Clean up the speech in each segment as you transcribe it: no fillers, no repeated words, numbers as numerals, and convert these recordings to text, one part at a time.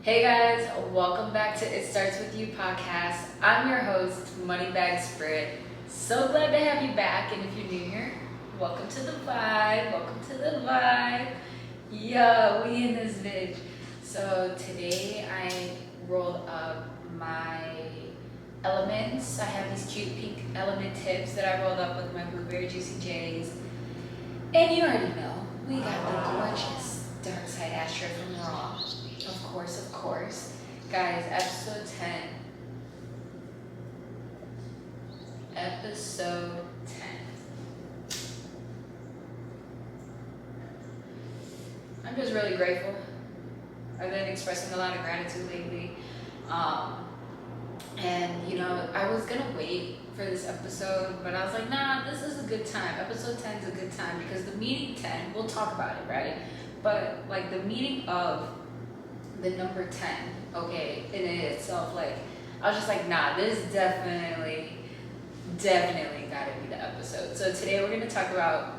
Hey guys, welcome back to It Starts With You podcast. I'm your host, MONEYBAGSBRITT. So glad to have you back, and if you're new here, welcome to the vibe, welcome to the vibe. Yeah, we in this bitch. So today I rolled up my elements. I have these cute pink element tips that I rolled up with my blueberry juicy J's. And you already know, we got the gorgeous dark side ashtray from Raw. Of course. Guys, episode 10. Episode 10. I'm just really grateful. I've been expressing a lot of gratitude lately. And you know, I was gonna wait for this episode, but I was like, nah, this is a good time. Episode 10 is a good time because the meaning 10, we'll talk about it, right? But like the meaning of the number 10, okay, in itself, like, I was just like, nah, this definitely gotta be the episode. So today we're gonna talk about,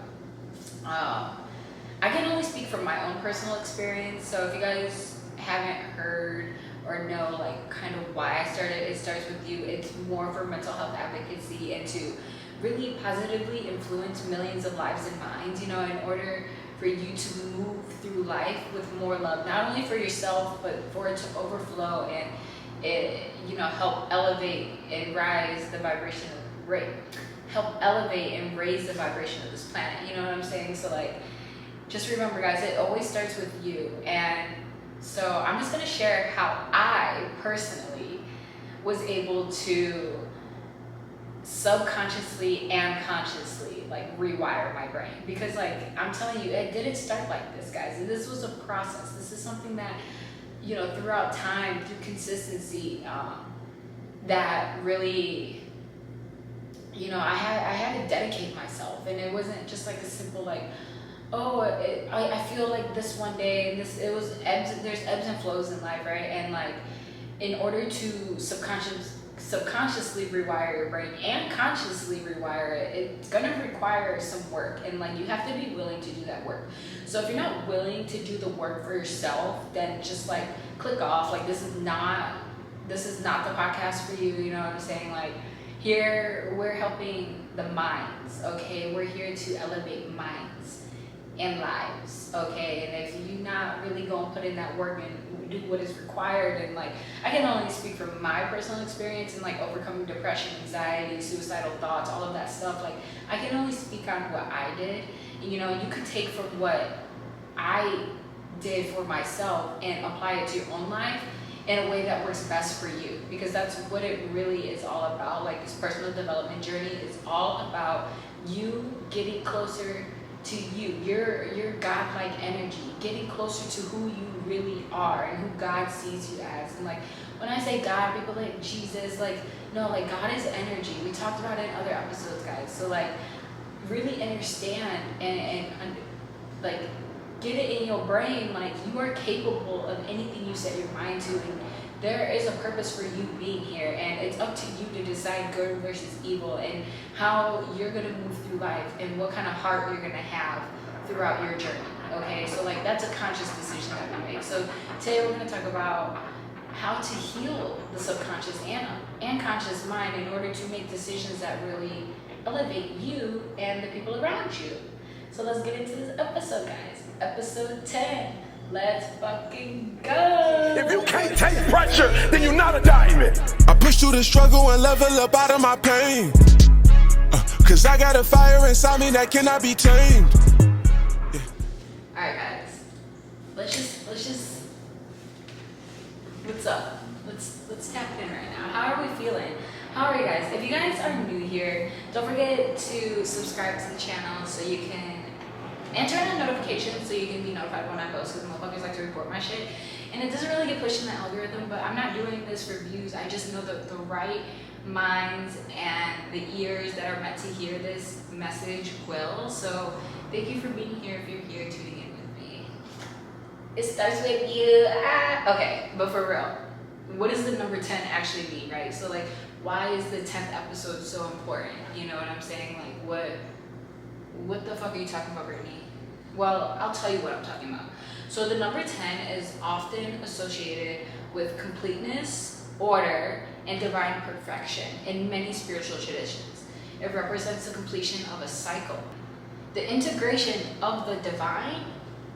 I can only speak from my own personal experience. So if you guys haven't heard or know like kind of why I started It Starts With You, it's more for mental health advocacy and to really positively influence millions of lives and minds, you know, in order for you to move through life with more love, not only for yourself, but for it to overflow and it, you know, help elevate and rise the vibration of help elevate and raise the vibration of this planet. You know what I'm saying? So like, just remember guys, it always starts with you. And so I'm just gonna share how I personally was able to subconsciously and consciously like rewire my brain, because like I'm telling you, it didn't start like this, guys. This was a process. This is something that, you know, throughout time, through consistency, that really, you know, I had to dedicate myself. And it wasn't just like a simple like, oh, I feel like this one day, and there's ebbs and flows in life, right? And like, in order to subconsciously rewire your brain and consciously rewire it, it's gonna require some work, and like you have to be willing to do that work. So if you're not willing to do the work for yourself, then just like click off. Like this is not the podcast for you. You know what I'm saying? Like here we're helping the minds. Okay, we're here to elevate minds and lives, okay? And if you're not really gonna put in that work and do what is required, and like I can only speak from my personal experience and like overcoming depression, anxiety, suicidal thoughts, all of that stuff, like I can only speak on what I did. And, you know, you could take from what I did for myself and apply it to your own life in a way that works best for you, because that's what it really is all about. Like this personal development journey is all about you getting closer to you, your God-like energy, getting closer to who you really are and who God sees you as. And like when I say God, people like Jesus, like no, like God is energy. We talked about it in other episodes, guys. So like really understand and like get it in your brain, like you are capable of anything you set your mind to, and there is a purpose for you being here, and it's up to you to decide good versus evil and how you're gonna move through life and what kind of heart you're gonna have throughout your journey. Okay, so like that's a conscious decision that we make. So today we're gonna talk about how to heal the subconscious and conscious mind in order to make decisions that really elevate you and the people around you. So let's get into this episode, guys. Episode 10. Let's fucking go. If you can't take pressure, then you're not a diamond. I push through the struggle and level up out of my pain. Cause I got a fire inside me that cannot be tamed. Yeah. Alright guys. Let's just what's up? Let's tap in right now. How are we feeling? How are you guys? If you guys are new here, don't forget to subscribe to the channel so you can and turn on notifications so you can be notified when I post, because motherfuckers like to report my shit. And it doesn't really get pushed in the algorithm, but I'm not doing this for views. I just know that the right minds and the ears that are meant to hear this message will. So thank you for being here if you're here tuning in with me. It starts with you. Okay, but for real, what does the number 10 actually mean, right? So like, why is the 10th episode so important? You know what I'm saying? Like what the fuck are you talking about, Brittany? Well, I'll tell you what I'm talking about. So the number 10 is often associated with completeness, order, and divine perfection in many spiritual traditions. It represents the completion of a cycle, the integration of the divine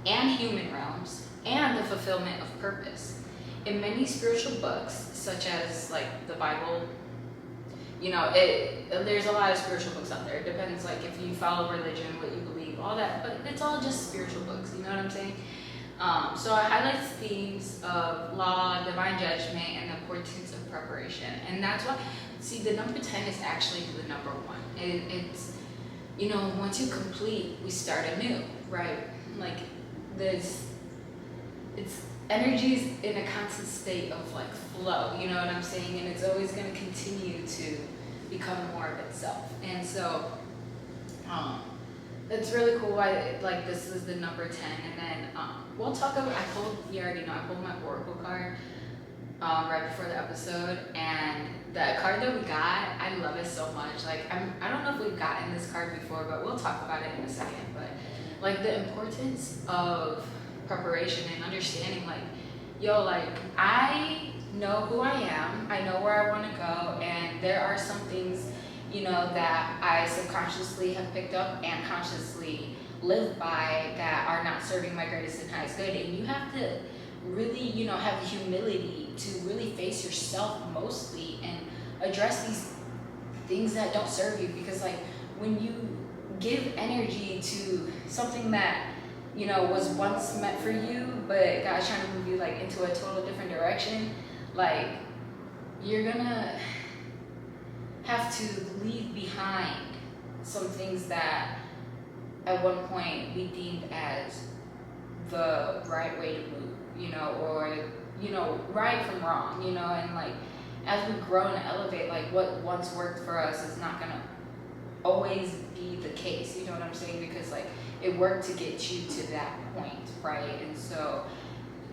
and human realms, and the fulfillment of purpose. In many spiritual books, such as like the Bible, you know, there's a lot of spiritual books out there. It depends, like, if you follow religion, what you believe, all that, but it's all just spiritual books, you know what I'm saying? So it highlights themes of law, divine judgment, and the importance of preparation. And that's why, see, the number 10 is actually the number 1. It's, you know, once you complete, we start anew, right? Like, it's energy's in a constant state of like flow, you know what I'm saying? And it's always going to continue to become more of itself. And so it's really cool why like this is the number 10. And then we'll talk about, you already know, I pulled my oracle card right before the episode, and the card that we got, I love it so much. Like, I don't know if we've gotten this card before, but we'll talk about it in a second. But like the importance of preparation and understanding, like, yo, like, I know who I am, I know where I want to go, and there are some things, you know, that I subconsciously have picked up and consciously live by that are not serving my greatest and highest good. And you have to really, you know, have the humility to really face yourself mostly and address these things that don't serve you. Because like when you give energy to something that, you know, was once meant for you, but God's trying to move you like into a total different direction, like you're gonna have to leave behind some things that at one point we deemed as the right way to move, you know, or, you know, right from wrong, you know. And like as we grow and elevate, like what once worked for us is not gonna always be the case, you know what I'm saying? Because like it worked to get you to that point, right? And so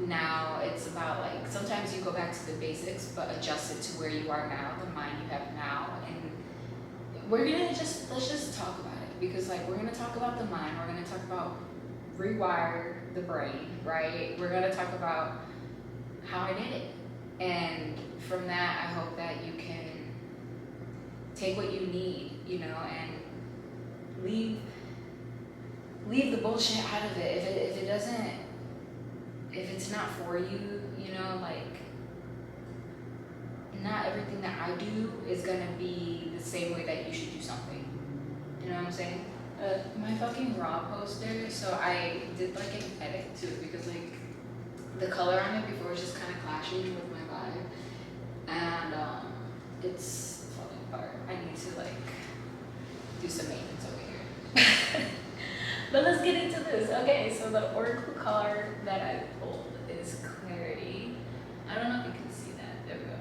now it's about like sometimes you go back to the basics but adjust it to where you are now, the mind you have now. And we're gonna let's just talk about it, because like we're gonna talk about the mind, we're gonna talk about rewire the brain, right? We're gonna talk about how I did it, and from that I hope that you can take what you need, you know, and leave the bullshit out of it. If it doesn't, if it's not for you, you know, like not everything that I do is gonna be the same way that you should do something. You know what I'm saying? My fucking raw poster, so I did like an edit to it because like the color on it before was just kind of clashing with my vibe, and it's falling apart. I need to like do some maintenance over here. But let's get into this. Okay, so the oracle card that I pulled is Clarity. I don't know if you can see that. There we go.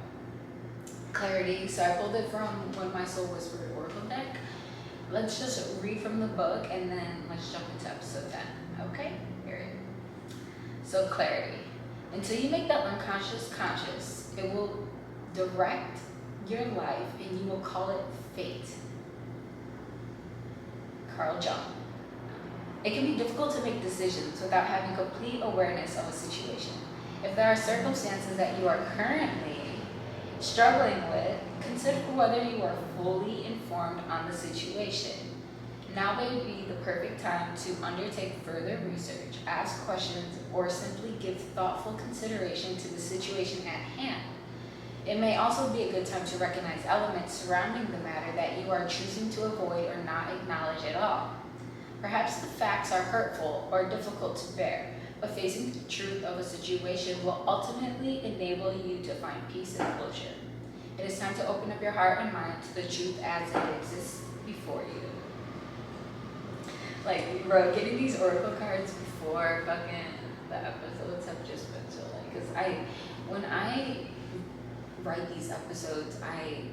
Clarity. So I pulled it from When My Soul Whispered Oracle deck. Let's just read from the book and then let's jump into episode 10. Okay? Here it is. So Clarity. Until you make that unconscious conscious, it will direct your life and you will call it fate. Carl Jung. It can be difficult to make decisions without having complete awareness of a situation. If there are circumstances that you are currently struggling with, consider whether you are fully informed on the situation. Now may be the perfect time to undertake further research, ask questions, or simply give thoughtful consideration to the situation at hand. It may also be a good time to recognize elements surrounding the matter that you are choosing to avoid or not acknowledge at all. Perhaps the facts are hurtful or difficult to bear, but facing the truth of a situation will ultimately enable you to find peace and closure. It is time to open up your heart and mind to the truth as it exists before you. Like, bro, getting these oracle cards before fucking the episodes have just been so like, because when I write these episodes, I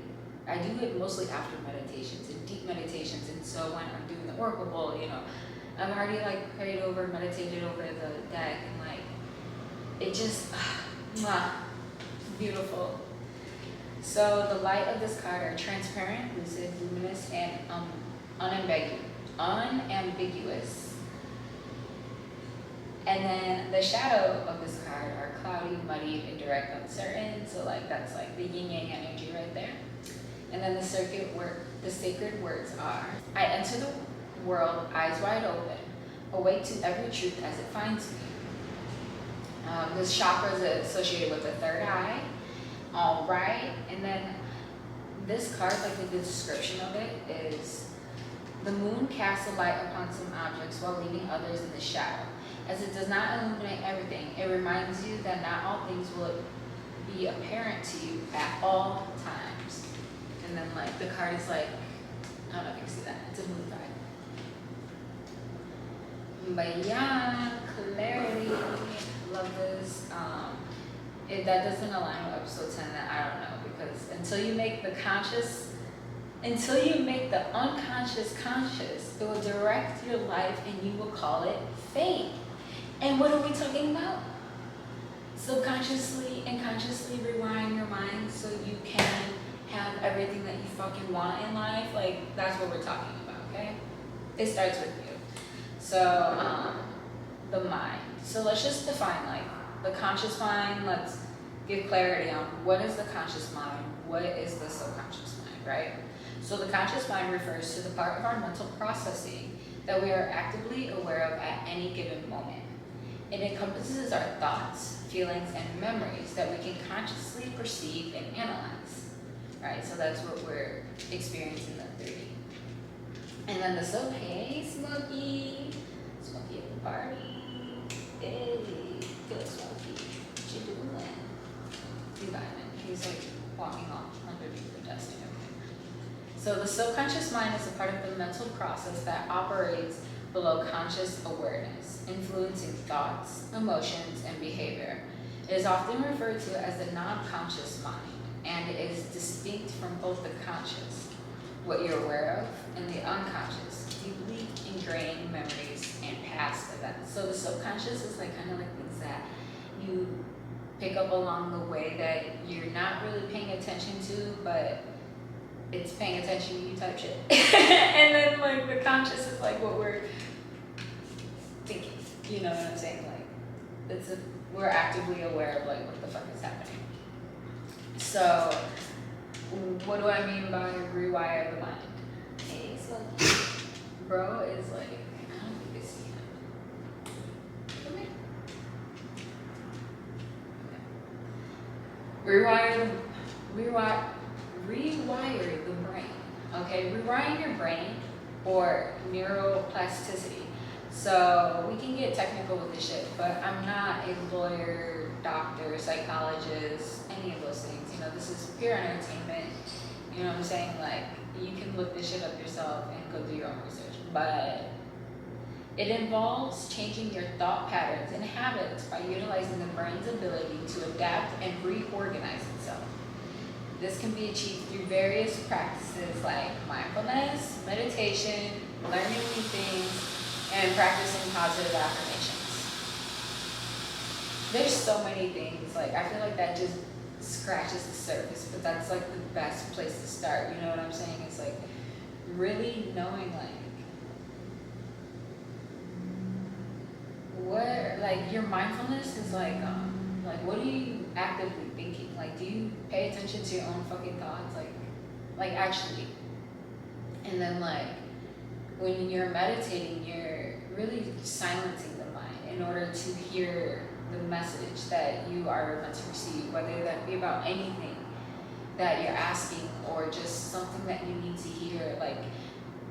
do it mostly after meditations and deep meditations. And so when I'm doing the oracle bowl, you know, I've already like prayed over, meditated over the deck, and like it just beautiful. So the light of this card are transparent, lucid, luminous, and unambiguous. And then the shadow of this card are cloudy, muddy, indirect, uncertain. So like that's like the yin yang energy right there. And then the sacred words are, I enter the world eyes wide open, awake to every truth as it finds me. This chakra is associated with the third eye. All right, and then this card, like the description of it is, the moon casts a light upon some objects while leaving others in the shadow. As it does not illuminate everything, it reminds you that not all things will be apparent to you at all times. And then like the card is like, I don't know if you can see that, it's a moon vibe. But yeah, clarity, love this. If that doesn't align with episode 10, then I don't know, because until you make the unconscious conscious, it will direct your life and you will call it fate. And what are we talking about? Subconsciously and consciously rewiring your mind so you can have everything that you fucking want in life. Like, that's what we're talking about, okay? It starts with you. So, the mind. So let's just define like the conscious mind. Let's give clarity on what is the conscious mind, what is the subconscious mind, right? So the conscious mind refers to the part of our mental processing that we are actively aware of at any given moment. It encompasses our thoughts, feelings, and memories that we can consciously perceive and analyze, right? So that's what we're experiencing in the 3D. And then the sub, hey, Smokey at the party. Hey, good Smokey. What you doing? VIBIN. He's like walking off underneath the desk and everything. So the subconscious mind is a part of the mental process that operates below conscious awareness, influencing thoughts, emotions, and behavior. It is often referred to as the non-conscious mind, and it is distinct from both the conscious, what you're aware of, and the unconscious, deeply ingrained memories and past events. So the subconscious is like kind of like things that you pick up along the way that you're not really paying attention to, but it's paying attention to you type shit. And then like the conscious is like what we're thinking, you know what I'm saying? Like we're actively aware of like what the fuck is happening. So what do I mean by rewire the mind? Hey, so bro is like, I don't think I see him. Come here. Okay. Rewire the brain. Okay, rewiring your brain, or neuroplasticity. So we can get technical with this shit, but I'm not a lawyer, doctor, psychologist, any of those things. You know, this is pure entertainment. You know what I'm saying? Like, you can look this shit up yourself and go do your own research. But it involves changing your thought patterns and habits by utilizing the brain's ability to adapt and reorganize itself. This can be achieved through various practices like mindfulness, meditation, learning new things, and practicing positive affirmations. There's so many things, like I feel like that just scratches the surface, but that's like the best place to start, you know what I'm saying? It's like really knowing like your mindfulness is like what are you actively thinking? Like, do you pay attention to your own fucking thoughts? Like actually. And then like when you're meditating, you're really silencing the mind in order to hear the message that you are meant to receive, whether that be about anything that you're asking or just something that you need to hear, like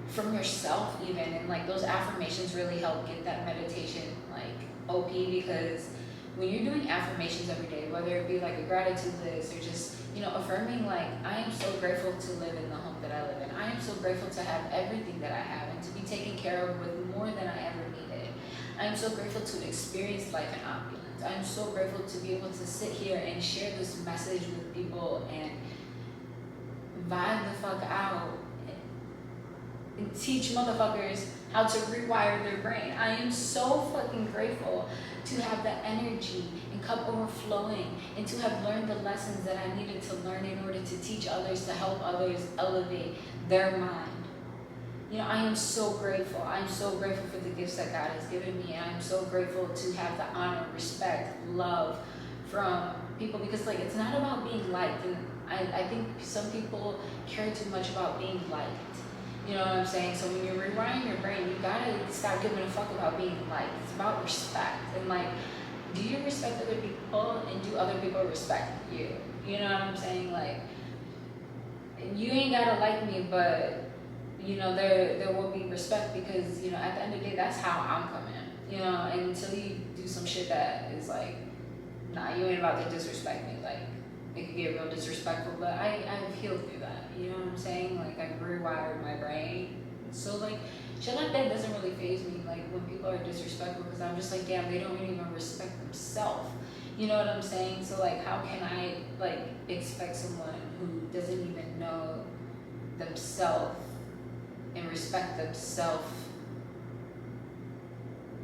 from yourself even. And like those affirmations really help get that meditation like OP, because when you're doing affirmations every day, whether it be like a gratitude list or just, you know, affirming like, I am so grateful to live in the home that I live in. I am so grateful to have everything that I have and to be taken care of with more than I ever needed. I am so grateful to experience life in opulence. I am so grateful to be able to sit here and share this message with people and vibe the fuck out and teach motherfuckers how to rewire their brain. I am so fucking grateful to have the energy and cup overflowing and to have learned the lessons that I needed to learn in order to teach others, to help others elevate their mind. You know, I am so grateful. I'm so grateful for the gifts that God has given me. And I'm so grateful to have the honor, respect, love from people, because like it's not about being liked. And I think some people care too much about being liked. You know what I'm saying? So when you're rewiring your brain, you gotta stop giving a fuck about being liked. It's about respect. And like, do you respect other people, and do other people respect you? You know what I'm saying? Like, you ain't gotta like me, but you know, there will be respect, because, you know, at the end of the day, that's how I'm coming. You know, and until you do some shit that is like, nah, you ain't about to disrespect me. Like, it could get real disrespectful, but I've healed through that. You know what I'm saying? Like, I've rewired my brain. So like, shit like that doesn't really faze me. Like, when people are disrespectful, because I'm just like, damn, they don't even respect themselves. You know what I'm saying? So like, how can I like expect someone who doesn't even know themselves and respect themselves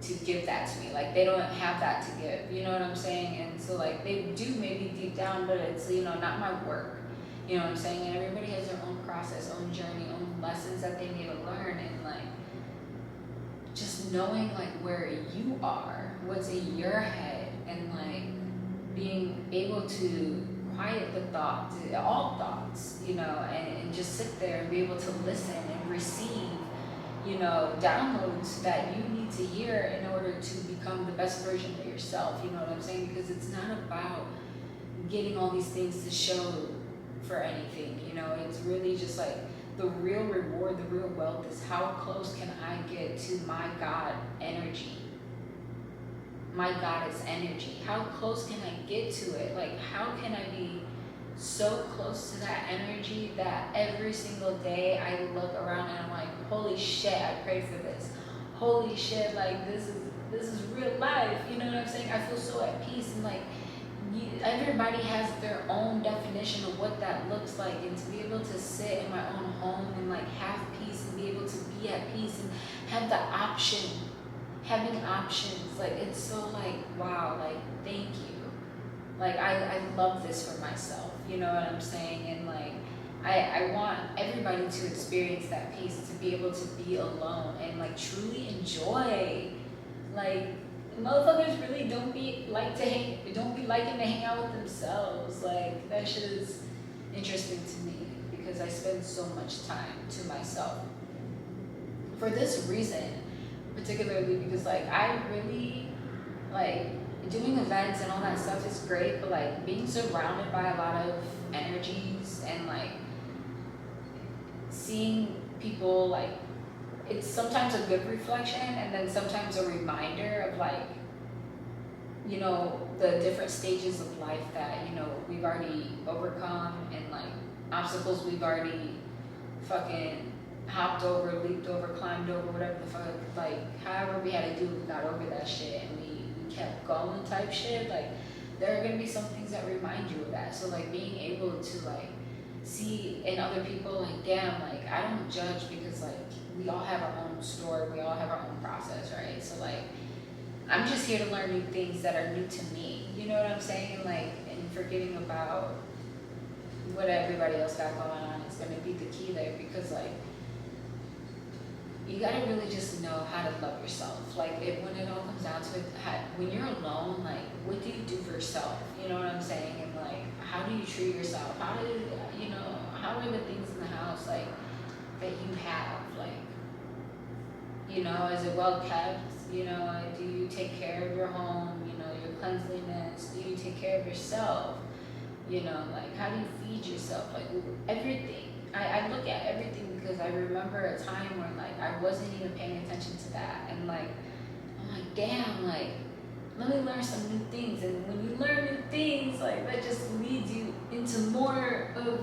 to give that to me? Like, they don't have that to give, you know what I'm saying? And so like, they do maybe deep down, but it's, you know, not my work, you know what I'm saying? And everybody has their own process, own journey, own lessons that they need to learn. And like, just knowing like where you are, what's in your head, and like being able to quiet the thoughts, all thoughts, you know, and just sit there and be able to listen and receive, you know, downloads that you need to hear in order to become the best version of yourself. You know what I'm saying? Because it's not about getting all these things to show for anything, you know. It's really just like the real reward, the real wealth is how close can I get to my God energy, my goddess energy. How close can I get to it? Like, how can I be so close to that energy that every single day I look around and I'm like, holy shit, I prayed for this. Holy shit, like this is real life. You know what I'm saying? I feel so at peace. And like, everybody has their own definition of what that looks like, and to be able to sit in my own home and like have peace and be able to be at peace and have the option, having options, like it's so like, wow, like thank you. Like I love this for myself, you know what I'm saying? And like I want everybody to experience that peace, to be able to be alone and like truly enjoy. Like, motherfuckers really don't be liking to hang out with themselves. Like, that shit is interesting to me, because I spend so much time to myself for this reason, particularly because like I really like doing events and all that stuff is great, but like being surrounded by a lot of energies and like seeing people, like it's sometimes a good reflection and then sometimes a reminder of like, you know, the different stages of life that, you know, we've already overcome, and like obstacles we've already fucking hopped over, leaped over, climbed over, whatever the fuck, like however we had to do, we got over that shit and we kept going type shit. Like, there are gonna be some things that remind you of that. So like being able to like see in other people, like damn, like I don't judge, because like we all have our own story, we all have our own process, right? So like I'm just here to learn new things that are new to me, you know what I'm saying? Like, and forgetting about what everybody else got going on is gonna be the key there, because like you gotta really just know how to love yourself. Like, when it all comes down to it, when you're alone, like what do you do for yourself? You know what I'm saying? And like, how do you treat yourself? How do you know, how are the things in the house like that you have? Like, you know, is it well kept? You know, do you take care of your home? You know, your cleanliness? Do you take care of yourself? You know, like how do you feed yourself? Like everything. I look at everything, because I remember a time when like I wasn't even paying attention to that, and like I'm like, damn, like let me learn some new things. And when you learn new things, like that just leads you into more of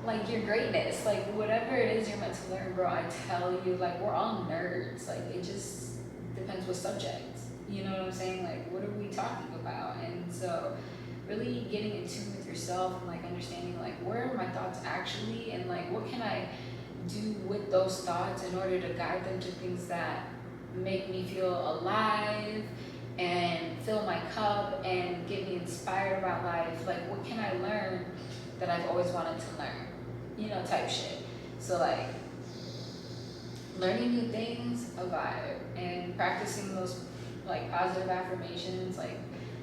like your greatness, like whatever it is you're meant to learn, bro. I tell you, like we're all nerds. Like, it just depends what subject, you know what I'm saying? Like, what are we talking about? And so really getting in tune with yourself and like understanding like where are my thoughts actually, and like what can I do with those thoughts in order to guide them to things that make me feel alive and fill my cup and get me inspired about life. Like, what can I learn that I've always wanted to learn, you know, type shit. So like learning new things, a vibe, and practicing those like positive affirmations. Like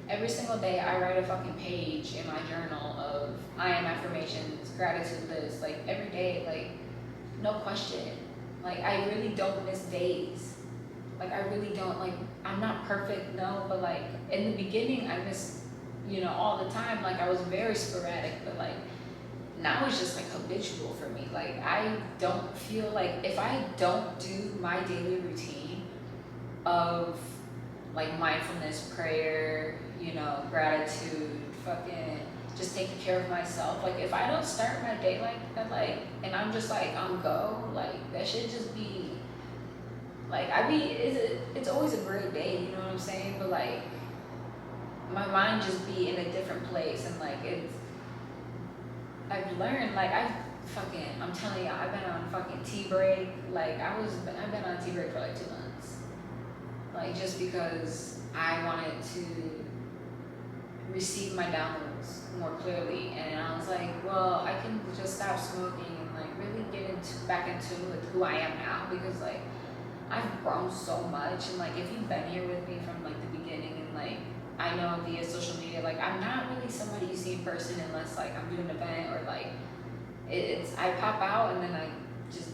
every single day I write a fucking page in my journal of I am affirmations, gratitude list, like every day, like no question. Like I really don't miss days. Like I really don't, like I'm not perfect, no, but like in the beginning I missed, you know, all the time. Like I was very sporadic, but like now it's just like habitual for me. Like I don't feel like if I don't do my daily routine of like mindfulness, prayer, you know, gratitude, fucking just taking care of myself. Like if I don't start my day like that, like, and I'm just like on go, like that should just be like, it's always a great day, you know what I'm saying? But like my mind just be in a different place, and like I've learned, like I'm telling you, I've been on fucking tea break. Like I've been on tea break for like 2 months. Like just because I wanted to receive my downloads more clearly, and I was like, well, I can just stop smoking and like really get back into with who I am now, because like I've grown so much. And like if you've been here with me from like the beginning, and like I know via social media, like I'm not really somebody you see in person unless like I'm doing an event, or like I pop out and then I just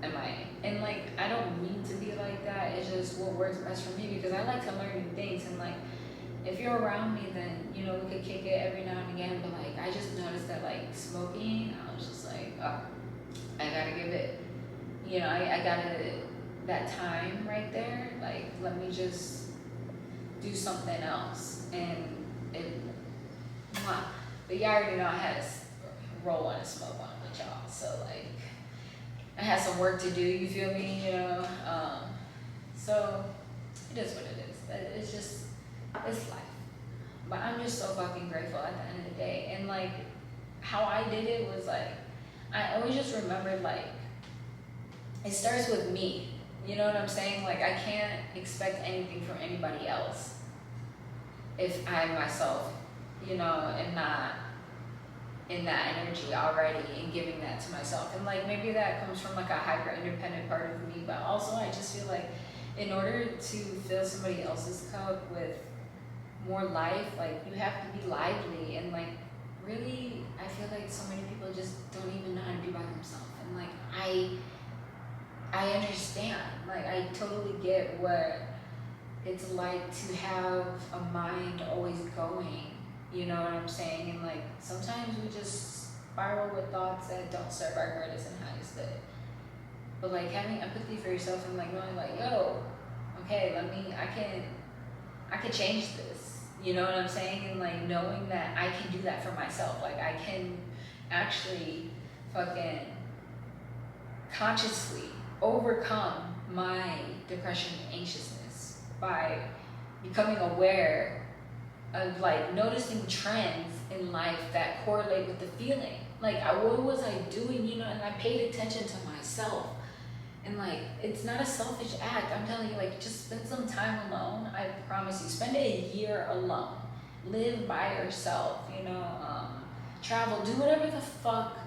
and like I don't mean to be like that. It's just what works best for me, because I like to learn new things. And like if you're around me, then you know we could kick it every now and again. But like I just noticed that like smoking, I was just like, oh, I gotta give it, you know, I gotta that time right there. Like let me just do something else. And but you already know I had a roll and a smoke on with y'all, so like I had some work to do, you feel me, you know. So it is what it is. It's just, it's life. But I'm just so fucking grateful at the end of the day. And like how I did it was like, I always just remembered like it starts with me. You know what I'm saying? Like I can't expect anything from anybody else if I myself, you know, am not in that energy already and giving that to myself. And like maybe that comes from like a hyper independent part of me, but also I just feel like in order to fill somebody else's cup with more life, like you have to be lively. And like really I feel like so many people just don't even know how to be by themselves. And like I understand, like I totally get what it's like to have a mind always going, you know what I'm saying? And like sometimes we just spiral with thoughts that don't serve our greatest and highest good. But like having empathy for yourself and like knowing like, yo, okay, I can change this, you know what I'm saying? And like knowing that I can do that for myself. Like I can actually fucking consciously overcome my depression and anxiousness by becoming aware of like noticing trends in life that correlate with the feeling. Like what was I doing, you know, and I paid attention to myself. And like it's not a selfish act. I'm telling you, like just spend some time alone. I promise you, spend a year alone. Live by yourself, you know, travel, do whatever the fuck,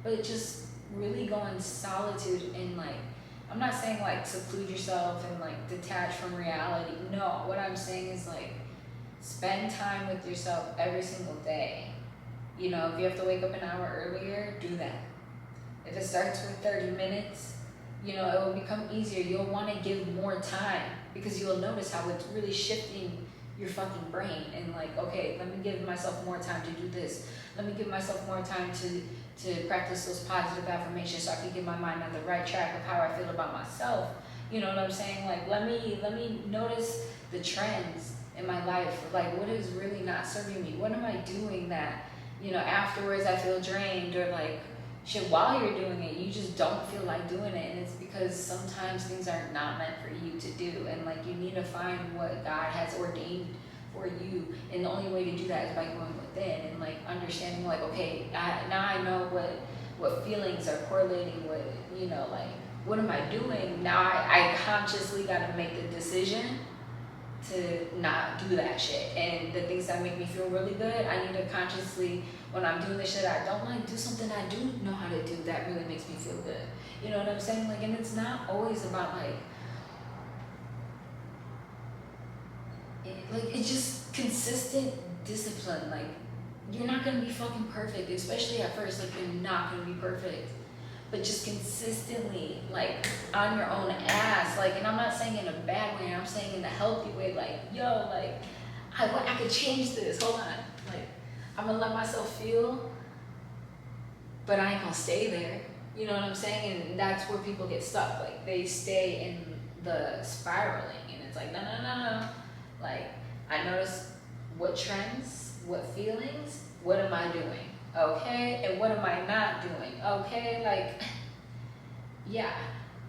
but just really go in solitude. And like I'm not saying like seclude yourself and like detach from reality. No, what I'm saying is like spend time with yourself every single day. You know, if you have to wake up an hour earlier, do that. If it starts with 30 minutes, you know, it will become easier. You'll want to give more time because you'll notice how it's really shifting your fucking brain. And like, okay, let me give myself more time to do this. Let me give myself more time to practice those positive affirmations so I can get my mind on the right track of how I feel about myself. You know what I'm saying? Like, let me notice the trends in my life. Like, what is really not serving me? What am I doing that, you know, afterwards I feel drained, or like, shit, while you're doing it, you just don't feel like doing it. And it's because sometimes things are not meant for you to do. And like, you need to find what God has ordained for you. And the only way to do that is by going within and like understanding like, okay, now I know what feelings are correlating with, you know, like, what am I doing? Now I consciously got to make the decision to not do that shit. And the things that make me feel really good, I need to consciously, when I'm doing the shit I don't like, do something I do know how to do that really makes me feel good. You know what I'm saying? Like, and it's not always about it's just consistent discipline. Like, you're not gonna be fucking perfect, especially at first. Like, you're not gonna be perfect, but just consistently, like, on your own ass. Like, and I'm not saying in a bad way, I'm saying in a healthy way. Like, yo, like, I could change this. Hold on. Like, I'm gonna let myself feel, but I ain't gonna stay there. You know what I'm saying? And that's where people get stuck. Like, they stay in the spiraling, and it's like, no. Like, I notice what trends, what feelings, what am I doing? Okay, and what am I not doing? Okay, like, yeah,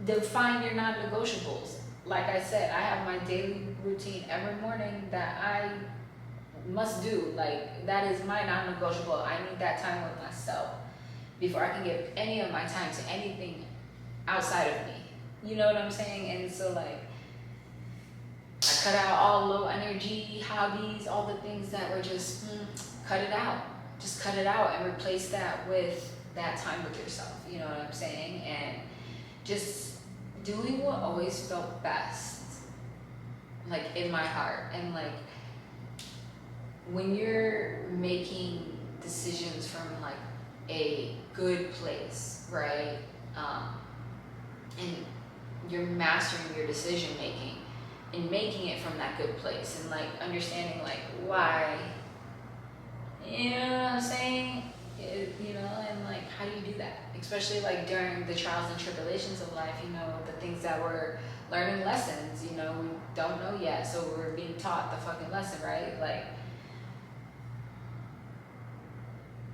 define your non-negotiables. Like I said, I have my daily routine every morning that I must do. Like, that is my non-negotiable. I need that time with myself before I can give any of my time to anything outside of me. You know what I'm saying? And so, like, I cut out all low energy hobbies, all the things that were just, cut it out. Just cut it out and replace that with that time with yourself. You know what I'm saying? And just doing what always felt best, like, in my heart. And, like, when you're making decisions from, like, a good place, right? And you're mastering your decision making and making it from that good place, and, like, understanding, like, why, you know what I'm saying? You know, and, like, how do you do that? Especially, like, during the trials and tribulations of life, you know, the things that we're learning lessons, you know, we don't know yet, so we're being taught the fucking lesson, right? Like,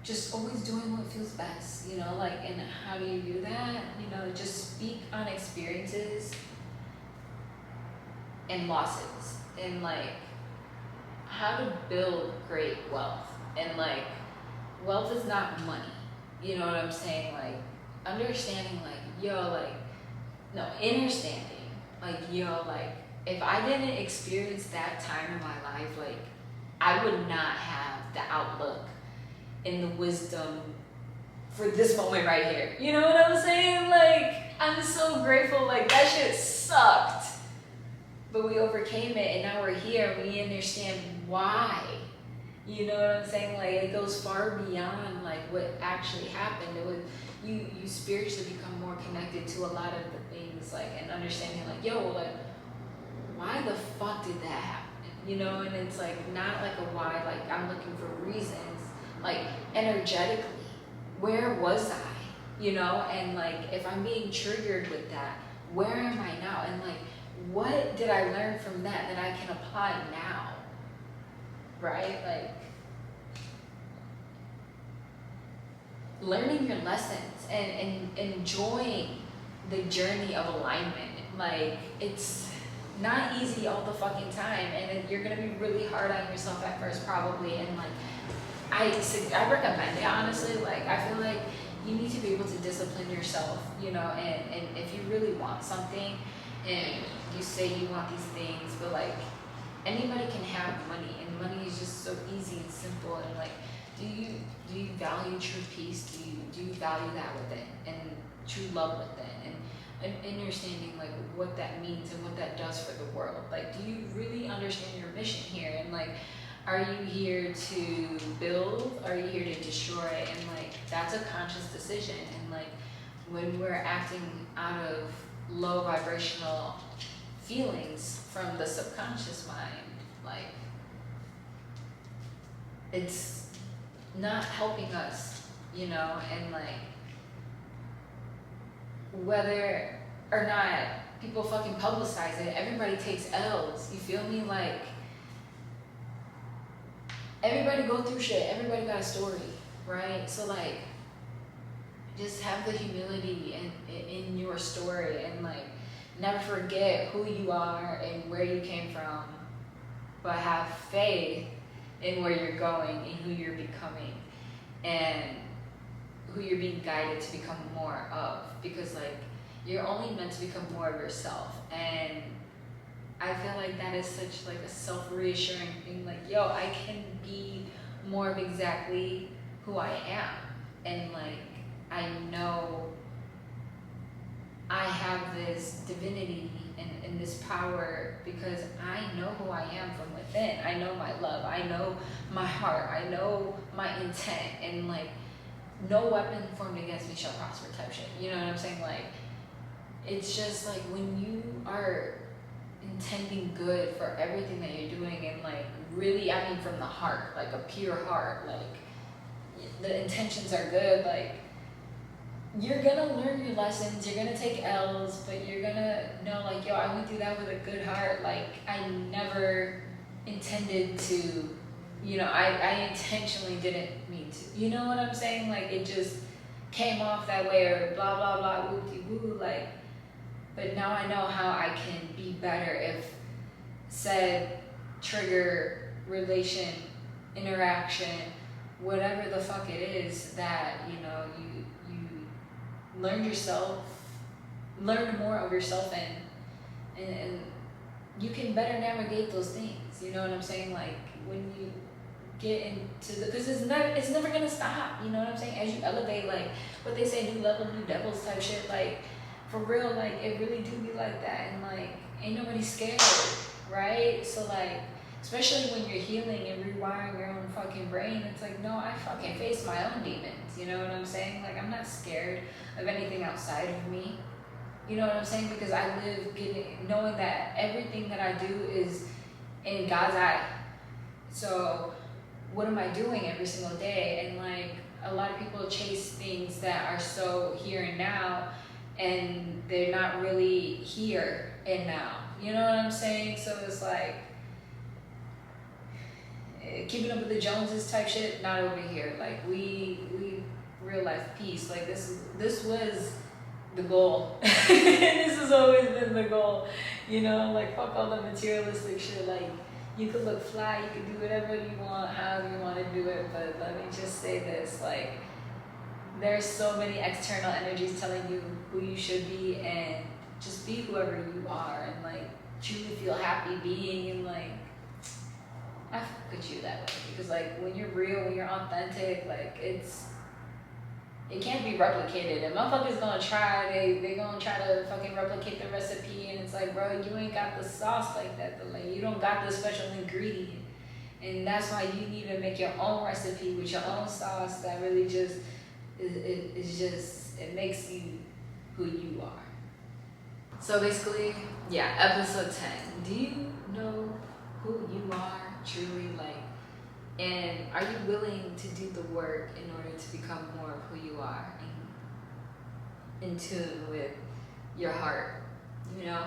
just always doing what feels best, you know, like, and how do you do that? You know, just speak on experiences and losses, and, like, how to build great wealth. And, like, wealth is not money, you know what I'm saying? Like, understanding, like, yo, like, no, understanding, like, yo, like, if I didn't experience that time in my life, like, I would not have the outlook and the wisdom for this moment right here. You know what I'm saying? Like, I'm so grateful. Like, that shit sucked, but we overcame it, and now we're here. We understand why. You know what I'm saying? Like, it goes far beyond, like, what actually happened. It was, you spiritually become more connected to a lot of the things, like, and understanding, like, yo, like, why the fuck did that happen? You know, and it's, like, not like a why, like, I'm looking for reasons. Like, energetically, where was I? You know, and, like, if I'm being triggered with that, where am I now? And, like, what did I learn from that I can apply now? Right? Like, learning your lessons and enjoying the journey of alignment. Like, it's not easy all the fucking time, and you're gonna be really hard on yourself at first, probably, and, like, I recommend it, honestly. Like, I feel like you need to be able to discipline yourself, you know, and if you really want something, and you say you want these things, but, like, anybody can have money, and money is just so easy and simple, and, like, do you value true peace? Do you value that with it, and true love with it, and understanding, like, what that means and what that does for the world? Like, do you really understand your mission here? And, like, are you here to build? Are you here to destroy? And, like, that's a conscious decision. And, like, when we're acting out of low vibrational feelings from the subconscious mind, like, it's not helping us, you know. And, like, whether or not people fucking publicize it, everybody takes L's, you feel me? Like, everybody go through shit, everybody got a story, right? So, like, just have the humility in your story, and, like, never forget who you are and where you came from, but have faith in where you're going and who you're becoming and who you're being guided to become more of, because, like, you're only meant to become more of yourself. And I feel like that is such like a self-reassuring thing. Like, yo, I can be more of exactly who I am. And like, I know I have this divinity and this power because I know who I am from within. I know my love. I know my heart. I know my intent. And like, no weapon formed against me shall prosper type shit. You know what I'm saying? Like, it's just like when you are intending good for everything that you're doing and like really, I mean from the heart, like a pure heart, like the intentions are good, like you're gonna learn your lessons, you're gonna take L's, but you're gonna know like, yo, I went through that with a good heart. Like I never intended to, you know, I intentionally didn't mean to, you know what I'm saying? Like it just came off that way or blah, blah, blah, whoop-de-woo, like, but now I know how I can be better if said trigger, relation, interaction, whatever the fuck it is that, you know, you learn yourself, learn more of yourself and you can better navigate those things, you know what I'm saying? Like when you get into the, because it's never gonna stop, you know what I'm saying? As you elevate, like what they say, new level, new devils type shit, like for real, like it really do be like that, and like ain't nobody scared, right? So like, especially when you're healing and rewiring your own fucking brain, it's like, no, I fucking face my own demons, you know what I'm saying? Like I'm not scared of anything outside of me, you know what I'm saying? Because I live knowing that everything that I do is in God's eye. So what am I doing every single day? And like a lot of people chase things that are so here and now, and they're not really here and now, you know what I'm saying? So it's like keeping up with the Joneses type shit, not over here. Like we real life peace. Like this was the goal. This has always been the goal, you know? Like fuck all the materialistic shit. Like you could look fly, you could do whatever you want, however you want to do it, but let me just say this, like there's so many external energies telling you who you should be, and just be whoever you are and like truly feel happy being, and like I fuck with you that way, because like when you're real, when you're authentic, like it can't be replicated, and motherfuckers gonna try, they gonna try to fucking replicate the recipe, and it's like, bro, you ain't got the sauce like that, though. Like you don't got the special ingredient, and that's why you need to make your own recipe with your own sauce that really just it makes you who you are. So basically, yeah, episode 10. Do you know who you are truly, like, and are you willing to do the work in order to become more of who you are and in tune with your heart, you know?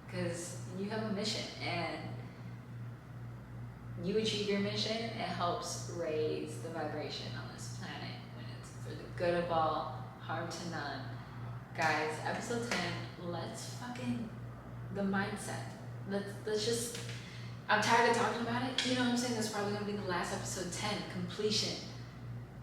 Because you have a mission, and you achieve your mission, it helps raise the vibration on this planet when it's for the good of all, harm to none. Guys, episode 10, let's fucking, the mindset. Let's just, I'm tired of talking about it. You know what I'm saying? That's probably going to be the last episode, 10, completion.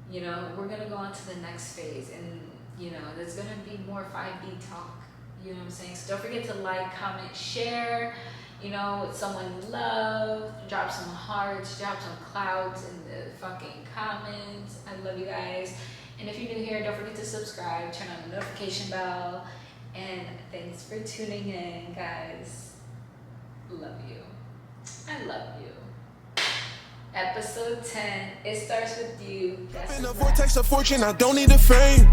You know, we're going to go on to the next phase, and, you know, there's going to be more 5D talk. You know what I'm saying? So don't forget to like, comment, share, you know, with someone you love. Drop some hearts, drop some clouds in the fucking comments. I love you guys. And if you're new here, don't forget to subscribe, turn on the notification bell, and thanks for tuning in, guys. Love you. I love you. Episode 10, it starts with you. That's in the vortex of fortune, I don't need the fame.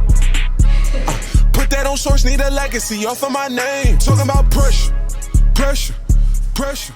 Put that on source, need a legacy off of my name. Talking about pressure, pressure, pressure.